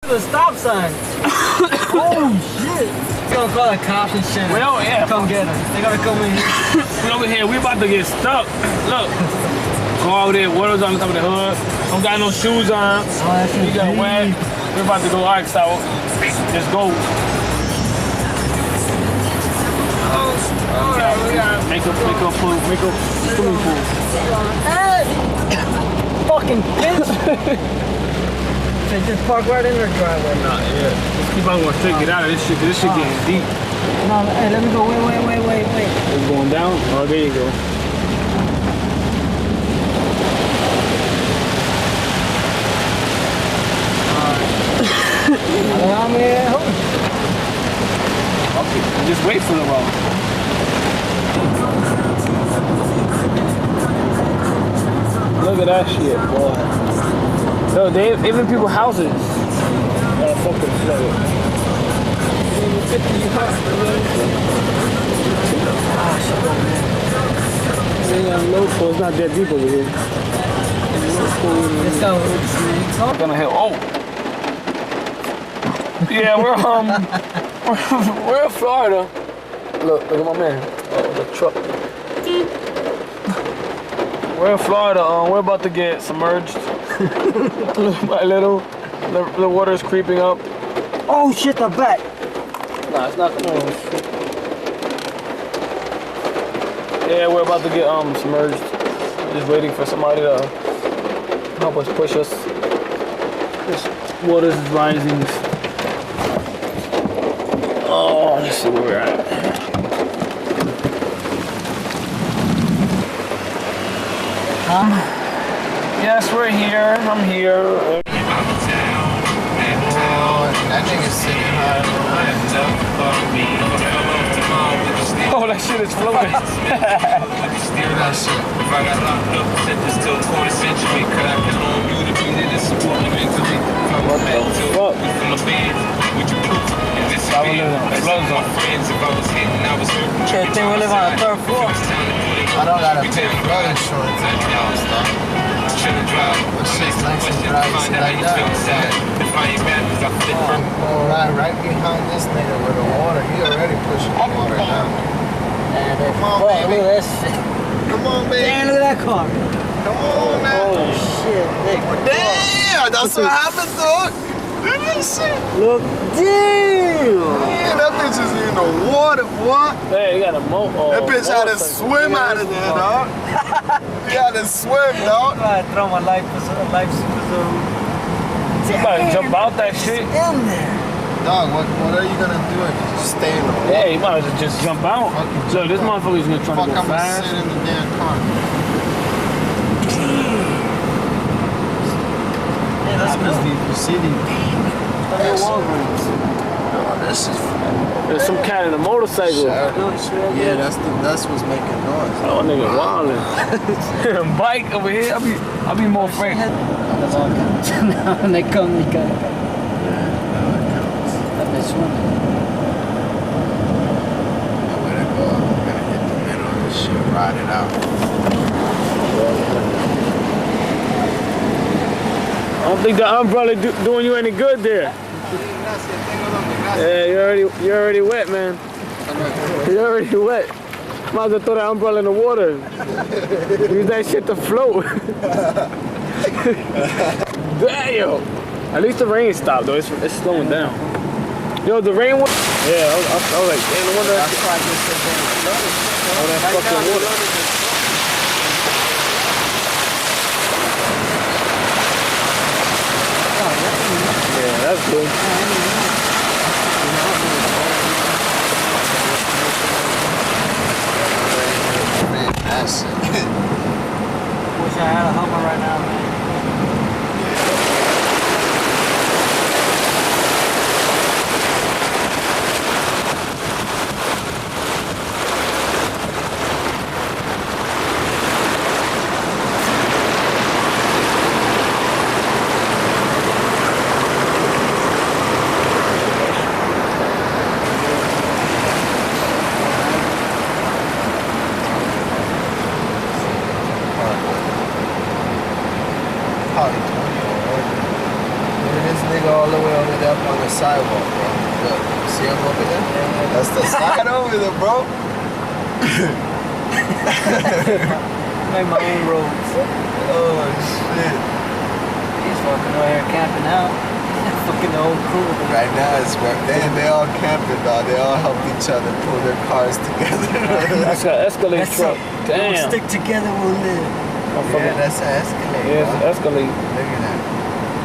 The stop sign. Oh shit. It's gonna call the cops and shit. Well, yeah. Come get us. They gotta come in here. We over here. We about to get stuck. Look. Go over there. Water's on the top of the hood. Don't got no shoes on. Oh, we got wet. We're about to go ice out. Just go. Make a swimming pool. Hey! Fucking bitch! They just park right in their driveway. Nah, yeah. Just keep on going straight. Get out of this shit, cause this shit getting deep. No, hey, let me go. Wait. It's going down? Oh, there you go. Okay, just wait for the roll. Look at that shit, boy. No, they even people's houses are fucking flooded. It's not that deep over here. It's gonna hit. Oh, yeah, we're in Florida. Look at my man. Oh, the truck. We're in Florida. We're about to get submerged. Little by little, the water's creeping up. Oh shit, the back. Nah, it's not. Yeah, we're about to get submerged. Just waiting for somebody to help us push us. This water is rising. Oh, let's see where we're at. Yes, we're here. I'm here. Oh, that nigga's sitting hard. Oh, that shit is floating. Steer that shit. If I got locked up, set this till the 20th century. Cause I can on you to be there to support me mentally. What the fuck? We from the band. Would you proof? And this is me. That's my friends. If I was hitting, I was hurting. Shit, they will live on the third floor. I don't gotta pay flood insurance anymore, stuff. Chillin' drive. It's just nice and dry, shit like that. Oh, right behind this nigga with the water. He already pushing the water down. Come on, baby. Look at that shit. Come on, baby. Damn, look at that car. Come on, man. Oh shit. Damn, that's what happened, dog. Look at that shit. Look, damn. Man, that bitch is in the water, boy. Hey, you got a That bitch had to swim out of there, dog. He had to swim, dog. I throw my life preserver. You about to jump out that shit? In there. Dog, what are you gonna do if you just stay in the water? Yeah, you might as well just jump out. So this motherfucker's gonna try to go I'm gonna fast. sit in the damn car. Yeah, that's must be the city. Walgreens. Oh, this is There's some cat in a motorcycle. yeah, that's what's making noise. Oh, nigga wildin'. Bike over here, I'll be more afraid. Now they come, they come. That's one. Way to go. I'm gonna hit the middle of this shit, ride it out. I don't think the umbrella doing you any good there. Yeah, you're already wet, man. You're already wet. Might as well throw that umbrella in the water. Use that shit to float. Damn! At least the rain stopped though. It's slowing down. Yo, the rain was. Yeah, I was like, damn, no wonder that's all that fucking water. Yeah, that's good. That's it. Wish I had a Hummer right now, man. it up on the sidewalk, bro. Look, you see him over there? That's the side over there, bro. Make my own roads. Oh, shit. He's fucking over here camping out. Fucking the whole crew. Right now, it's where they all camping, dog. They all help each other pull their cars together. That's an Escalade That's truck. We'll Damn. stick together, we'll live. Yeah, that's an Escalade, Yeah, it's dog. an Escalade. Look at that.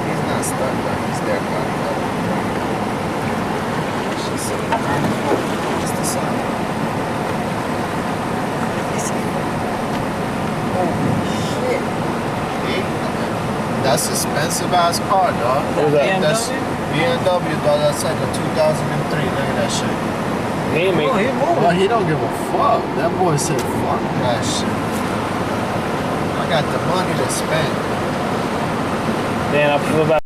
He's not stuck, but he's there, dog. Just the sun. Shit. That's expensive ass car, dog. What was that? That's BMW, dog. That's like a 2003. Look at that shit. He ain't make Oh, he moving. Well, he don't give a fuck. That boy said, fuck that shit. I got the money to spend. Damn, I feel bad.